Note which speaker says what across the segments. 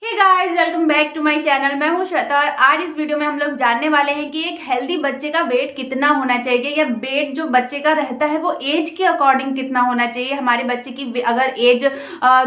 Speaker 1: Hey guys, welcome back to my channel. मैं हूं श्वेता और आज इस वीडियो में हम लोग जानने वाले हैं कि एक हेल्दी बच्चे का वेट कितना होना चाहिए या वेट जो बच्चे का रहता है वो एज के अकॉर्डिंग कितना होना चाहिए। हमारे बच्चे की अगर एज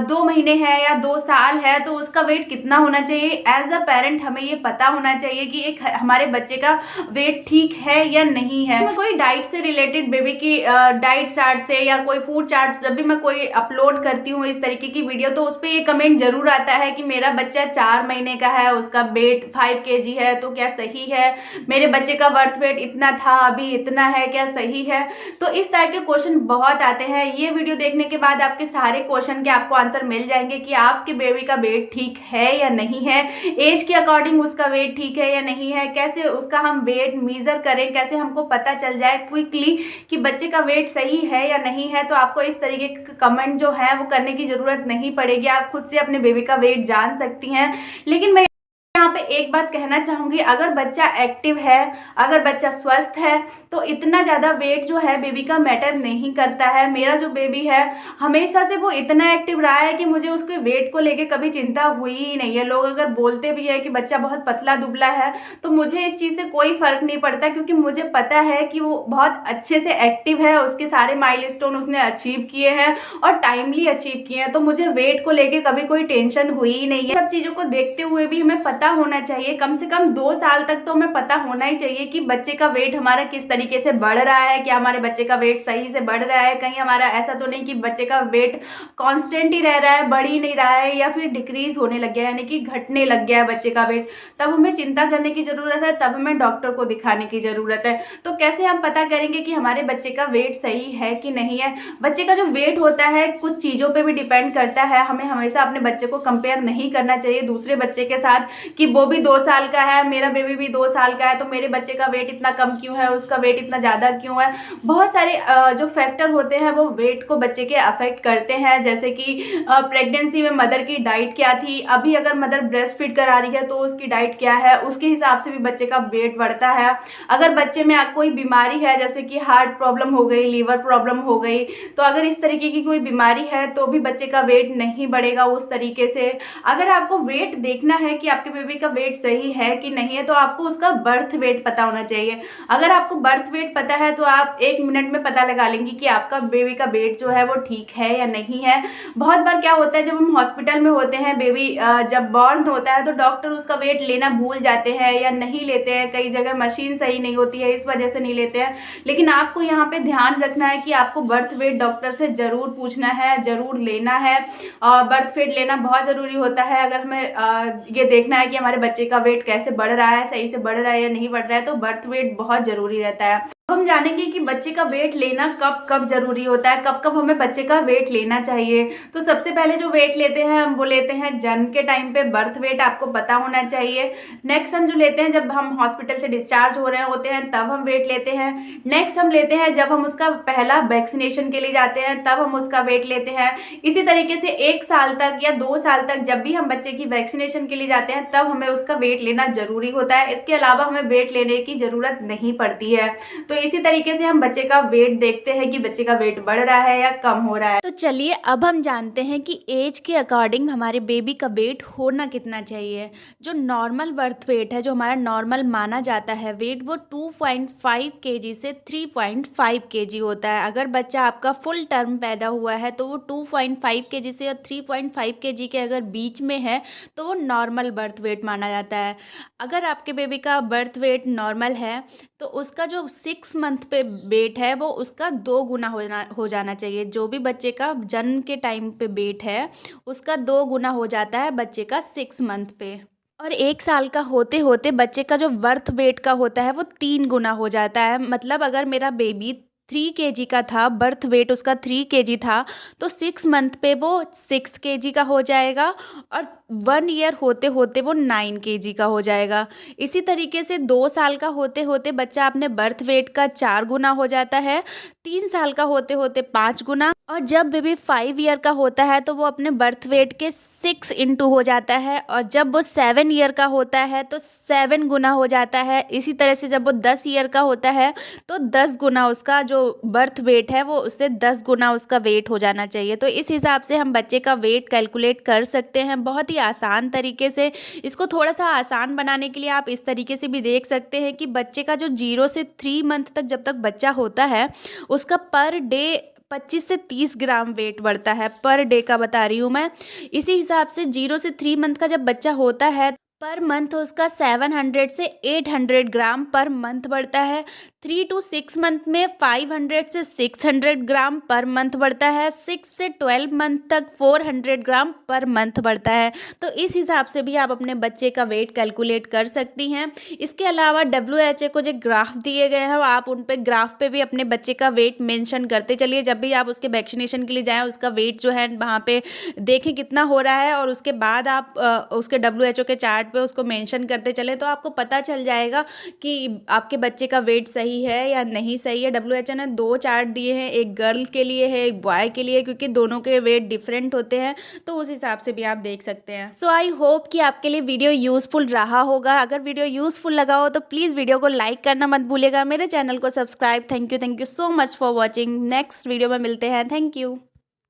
Speaker 1: 2 महीने है या 2 साल है तो उसका वेट कितना होना चाहिए। एज अ पेरेंट हमें ये पता होना चाहिए कि एक हमारे बच्चे का वेट ठीक है या नहीं है। मैं कोई डाइट से रिलेटेड बेबी की डाइट चार्ट से या कोई फूड चार्ट जब भी मैं कोई अपलोड करती हूँ इस तरीके की वीडियो, तो उस पर ये कमेंट जरूर आता है कि मेरा बच्चा 4 महीने का है, उसका वेट 5 kg है, तो क्या सही है? मेरे बच्चे का बर्थ वेट इतना था, अभी इतना है, क्या सही है? तो इस तरह के क्वेश्चन बहुत आते हैं। ये वीडियो देखने के बाद आपके सारे क्वेश्चन के आपको आंसर मिल जाएंगे कि आपके बेबी का वेट ठीक है या नहीं है, एज के अकॉर्डिंग उसका वेट ठीक है या नहीं है, कैसे उसका हम वेट मेजर करें, कैसे हमको पता चल जाए क्विकली कि बच्चे का वेट सही है या नहीं है। तो आपको इस तरीके के कमेंट जो है वो करने की जरूरत नहीं पड़ेगी, आप खुद से अपने बेबी का वेट जान सकती हैं। लेकिन मैं यहाँ पे एक बात कहना चाहूंगी, अगर बच्चा एक्टिव है, अगर बच्चा स्वस्थ है तो इतना ज़्यादा वेट जो है बेबी का मैटर नहीं करता है। मेरा जो बेबी है हमेशा से वो इतना एक्टिव रहा है कि मुझे उसके वेट को लेके कभी चिंता हुई ही नहीं है। लोग अगर बोलते भी है कि बच्चा बहुत पतला दुबला है तो मुझे इस चीज़ से कोई फर्क नहीं पड़ता, क्योंकि मुझे पता है कि वो बहुत अच्छे से एक्टिव है, उसके सारे माइलस्टोन उसने अचीव किए हैं और टाइमली अचीव किए हैं। तो मुझे वेट को लेके कभी कोई टेंशन हुई ही नहीं है। सब चीज़ों को देखते हुए भी हमें पता होना चाहिए, कम से कम 2 साल तक तो हमें पता होना ही चाहिए कि बच्चे का वेट हमारा किस तरीके से बढ़ रहा है, कि हमारे बच्चे का वेट सही से बढ़ रहा है, कहीं हमारा ऐसा तो नहीं कि बच्चे का वेट कांस्टेंट ही रह रहा है, बढ़ ही नहीं रहा है या फिर डिक्रीज होने लग गया है, यानी कि घटने लग गया है बच्चे का वेट। तब हमें चिंता करने की जरूरत है, तब हमें डॉक्टर को दिखाने की जरूरत है। तो कैसे हम पता करेंगे कि हमारे बच्चे का वेट सही है कि नहीं है? बच्चे का जो वेट होता है कुछ चीज़ों पे भी डिपेंड करता है। हमें हमेशा अपने बच्चे को कंपेयर नहीं करना चाहिए दूसरे बच्चे के साथ कि वो भी 2 साल का है, मेरा बेबी भी 2 साल का है, तो मेरे बच्चे का वेट इतना कम क्यों है, उसका वेट इतना ज़्यादा क्यों है। बहुत सारे जो फैक्टर होते हैं वो वेट को बच्चे के अफेक्ट करते हैं। जैसे कि प्रेगनेंसी में मदर की डाइट क्या थी, अभी अगर मदर ब्रेस्ट फीड करा रही है तो उसकी डाइट क्या है, उसके हिसाब से भी बच्चे का वेट बढ़ता है। अगर बच्चे में कोई बीमारी है, जैसे कि हार्ट प्रॉब्लम हो गई, लीवर प्रॉब्लम हो गई, तो अगर इस तरीके की कोई बीमारी है तो भी बच्चे का वेट नहीं बढ़ेगा उस तरीके से। अगर आपको वेट देखना है कि आपके बेबी का वेट सही है कि नहीं है, तो आपको उसका बर्थ वेट पता होना चाहिए। अगर आपको बर्थ वेट पता है तो आप 1 मिनट में पता लगा लेंगे कि आपका बेबी का वेट जो है वो ठीक है या नहीं है। बहुत बार क्या होता है, जब हम हॉस्पिटल में होते हैं, बेबी जब बॉर्न होता है तो डॉक्टर उसका वेट लेना भूल जाते हैं या नहीं लेते हैं। कई जगह मशीन सही नहीं होती है, इस वजह से नहीं लेते हैं। लेकिन आपको यहाँ पे ध्यान रखना है कि आपको बर्थ वेट डॉक्टर से जरूर पूछना है, जरूर लेना है। बर्थ वेट लेना बहुत ज़रूरी होता है। अगर हमें ये देखना है कि हमारे बच्चे का वेट कैसे बढ़ रहा है, सही से बढ़ रहा है या नहीं बढ़ रहा है, तो बर्थ वेट बहुत ज़रूरी रहता है। अब हम जानेंगे कि बच्चे का वेट लेना कब कब जरूरी होता है, कब कब हमें बच्चे का वेट लेना चाहिए। तो सबसे पहले जो वेट लेते हैं हम वो लेते हैं जन्म के टाइम पे, बर्थ वेट आपको पता होना चाहिए। नेक्स्ट हम जो लेते हैं जब हम हॉस्पिटल से डिस्चार्ज हो रहे होते हैं तब हम वेट लेते हैं। नेक्स्ट हम लेते हैं जब हम उसका पहला वैक्सीनेशन के लिए जाते हैं तब हम उसका वेट लेते हैं। इसी तरीके से 1 साल तक या 2 साल तक जब भी हम बच्चे की वैक्सीनेशन के लिए जाते हैं तब हमें उसका वेट लेना जरूरी होता है। इसके अलावा हमें वेट लेने की जरूरत नहीं पड़ती है। तो इसी तरीके से हम बच्चे का वेट देखते हैं कि बच्चे का वेट बढ़ रहा है या कम हो रहा है।
Speaker 2: तो चलिए अब हम जानते हैं कि एज के अकॉर्डिंग हमारे बेबी का वेट होना कितना चाहिए। जो नॉर्मल बर्थ वेट है, जो हमारा नॉर्मल माना जाता है वेट, वो 2.5 केजी से 3.5 केजी होता है। अगर बच्चा आपका फुल टर्म पैदा हुआ है तो वो 2.5 केजी से और 3.5 केजी के अगर बीच में है तो वो नॉर्मल बर्थ वेट माना जाता है। अगर आपके बेबी का बर्थ वेट नॉर्मल है तो उसका जो 6 मंथ पे वेट है वो उसका 2 गुना हो जाना चाहिए। जो भी बच्चे का जन्म के टाइम पे वेट है उसका 2 गुना हो जाता है बच्चे का 6 मंथ पे। और 1 साल का होते होते बच्चे का जो बर्थ वेट का होता है वो 3 गुना हो जाता है। मतलब अगर मेरा बेबी 3 केजी का था, बर्थ वेट उसका 3 केजी था, तो 6 मंथ पे वो 6 केजी का हो जाएगा और 1 ईयर होते होते वो 9 केजी का हो जाएगा। इसी तरीके से 2 साल का होते होते बच्चा अपने बर्थ वेट का 4 गुना हो जाता है, 3 साल का होते होते 5 गुना और जब बेबी 5 ईयर का होता है तो वो अपने बर्थ वेट के 6 इंटू हो जाता है, और जब वो 7 ईयर का होता है तो 7 गुना हो जाता है। इसी तरह से जब वो 10 ईयर का होता है तो 10 गुना उसका जो बर्थ वेट है वो उससे 10 गुना उसका वेट हो जाना चाहिए। तो इस हिसाब से हम बच्चे का वेट कैलकुलेट कर सकते हैं बहुत ही आसान तरीके से। इसको थोड़ा सा आसान बनाने के लिए आप इस तरीके से भी देख सकते हैं कि बच्चे का जो 0 से 3 मंथ तक जब तक बच्चा होता है उसका पर डे 25 से 30 ग्राम वेट बढ़ता है, पर डे का बता रही हूँ मैं। इसी हिसाब से 0 से 3 मंथ का जब बच्चा होता है पर मंथ उसका 700 से 800 ग्राम पर मंथ बढ़ता है। 3 to 6 मंथ में 500 से 600 ग्राम पर मंथ बढ़ता है। 6 से 12 मंथ तक 400 ग्राम पर मंथ बढ़ता है। तो इस हिसाब से भी आप अपने बच्चे का वेट कैलकुलेट कर सकती हैं। इसके अलावा WHO को जो ग्राफ दिए गए हैं आप उन पे ग्राफ पे भी अपने बच्चे का वेट मेंशन करते चलिए। जब भी आप उसके वैक्सीनेशन के लिए जाएँ उसका वेट जो है वहाँ पे देखें कितना हो रहा है, और उसके बाद आप उसके WHO के चार्ट पे उसको मेंशन करते चलें तो आपको पता चल जाएगा कि आपके बच्चे का वेट सही है या नहीं सही है। WHO ने 2 चार्ट दिए हैं, एक गर्ल के लिए है एक बॉय के लिए, क्योंकि दोनों के वेट डिफरेंट होते हैं, तो उस हिसाब से भी आप देख सकते हैं। सो आई होप कि आपके लिए वीडियो यूजफुल रहा होगा। अगर वीडियो यूजफुल लगा हो तो प्लीज़ वीडियो को लाइक करना मत भूलिएगा, मेरे चैनल को subscribe. Thank you so much for watching. Next video में मिलते हैं। Thank you.